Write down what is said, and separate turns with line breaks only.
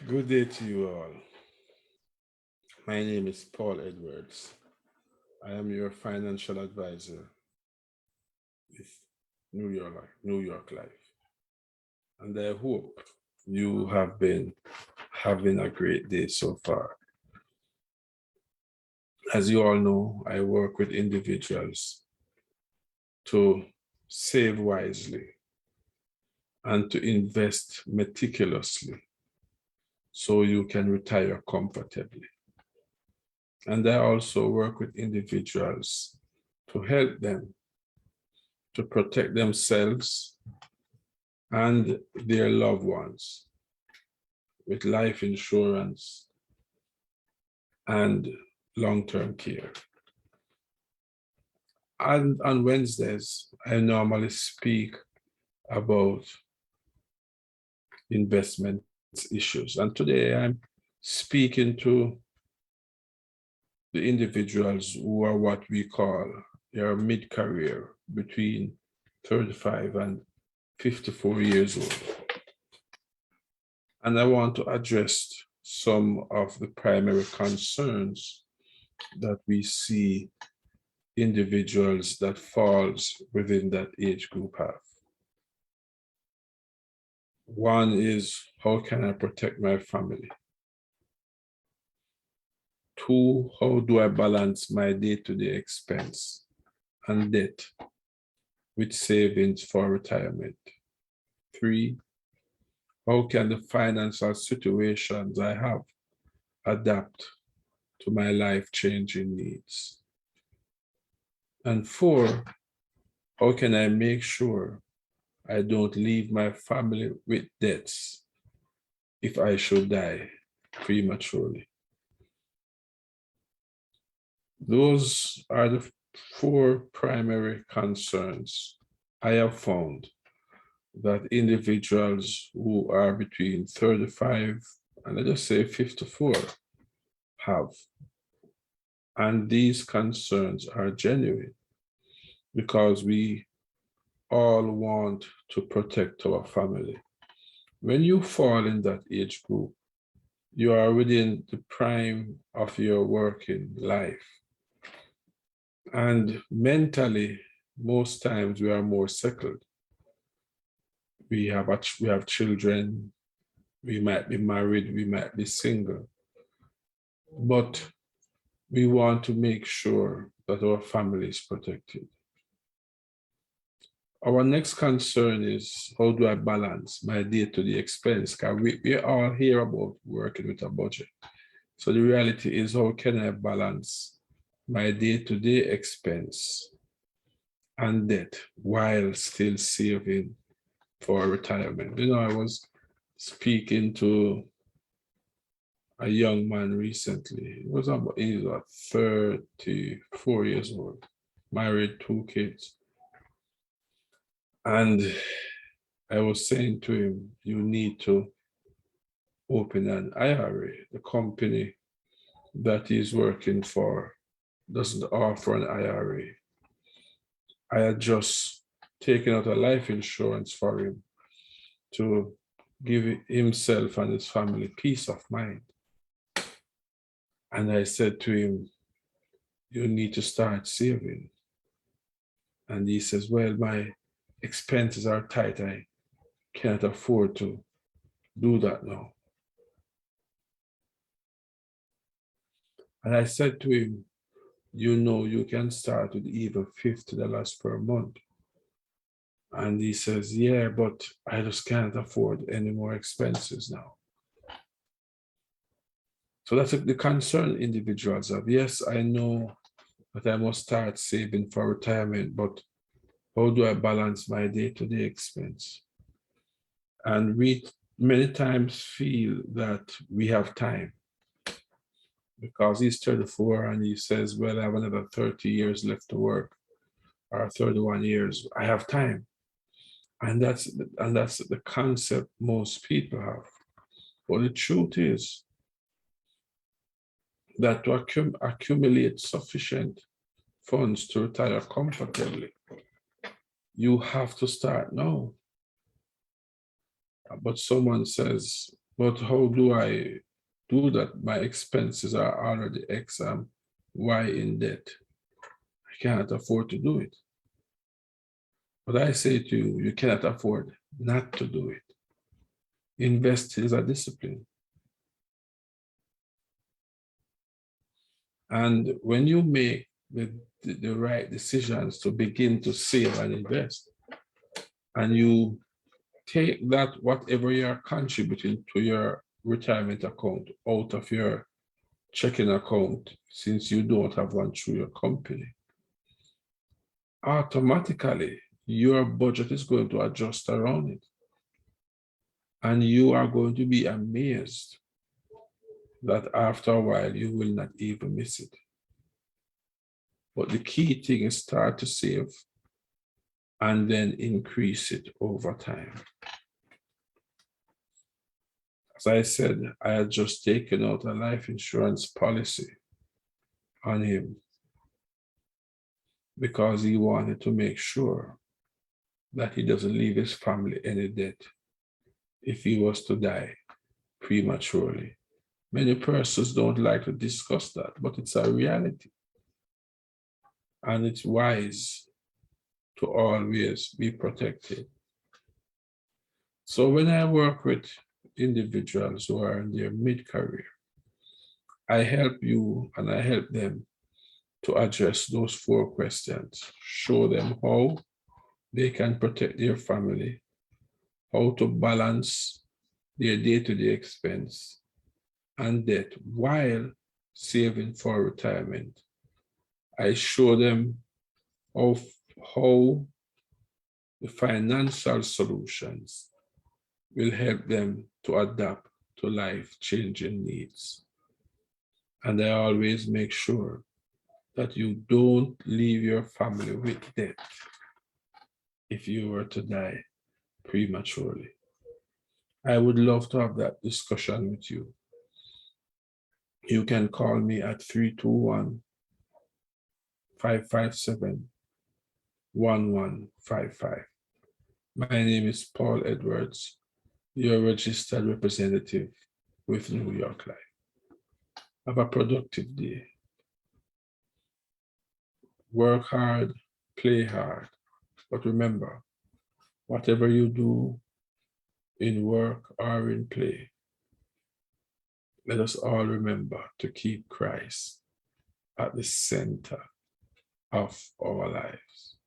Good day to you all. My name is Paul Edwards. I am your financial advisor with New York Life. And I hope you have been having a great day so far. As you all know, I work with individuals to save wisely and to invest meticulously so you can retire comfortably. And I also work with individuals to help them to protect themselves and their loved ones with life insurance and long-term care. And on Wednesdays, I normally speak about investment issues. And today I'm speaking to the individuals who are what we call their mid-career, between 35 and 54 years old. And I want to address some of the primary concerns that we see individuals that falls within that age group have. One is, how can I protect my family? Two, how do I balance my day-to-day expense and debt with savings for retirement? Three, how can the financial situations I have adapt to my life-changing needs? And four, how can I make sure I don't leave my family with debts if I should die prematurely? Those are the four primary concerns I have found that individuals who are between 35 and let's just say 54 have. And these concerns are genuine because we all want to protect our family. When you fall in that age group, you are within the prime of your working life. And mentally, most times we are more settled. We have children, we might be married, we might be single, but we want to make sure that our family is protected. Our next concern is, how do I balance my day-to-day expense? Because we all hear about working with a budget. So the reality is, how can I balance my day-to-day expense and debt while still saving for retirement? You know, I was speaking to a young man recently. He was 34 years old, married, two kids. And I was saying to him, you need to open an IRA. The company that he's working for doesn't offer an IRA. I had just taken out a life insurance for him to give himself and his family peace of mind. And I said to him, you need to start saving. And he says, well, my expenses are tight. I can't afford to do that now. And I said to him, you know, you can start with even $50 per month. And he says, yeah, but I just can't afford any more expenses now. So that's the concern individuals have. Yes, I know that I must start saving for retirement, but how do I balance my day-to-day expense? And we many times feel that we have time because he's 34 and he says, well, I have another 30 years left to work, or 31 years, I have time. And that's the concept most people have. But the truth is that to accumulate sufficient funds to retire comfortably, you have to start now. But someone says, But how do I do that? My expenses are already X and Y in debt. I cannot afford to do it. But I say to you, you cannot afford not to do it. Investing is a discipline. And when you make the right decisions to begin to save and invest, and you take that, whatever you're contributing to your retirement account out of your checking account, since you don't have one through your company, automatically your budget is going to adjust around it. And you are going to be amazed that after a while you will not even miss it. But the key thing is start to save and then increase it over time. As I said, I had just taken out a life insurance policy on him because he wanted to make sure that he doesn't leave his family any debt if he was to die prematurely. Many persons don't like to discuss that, but it's a reality. And it's wise to always be protected. So when I work with individuals who are in their mid-career, I help you and I help them to address those 4 questions. Show them how they can protect their family, how to balance their day-to-day expense and debt while saving for retirement. I show them how the financial solutions will help them to adapt to life-changing needs. And I always make sure that you don't leave your family with debt if you were to die prematurely. I would love to have that discussion with you. You can call me at 321-557-1155. My name is Paul Edwards, your registered representative with New York Life. Have a productive day. Work hard, play hard, but remember, whatever you do in work or in play, let us all remember to keep Christ at the center of our lives.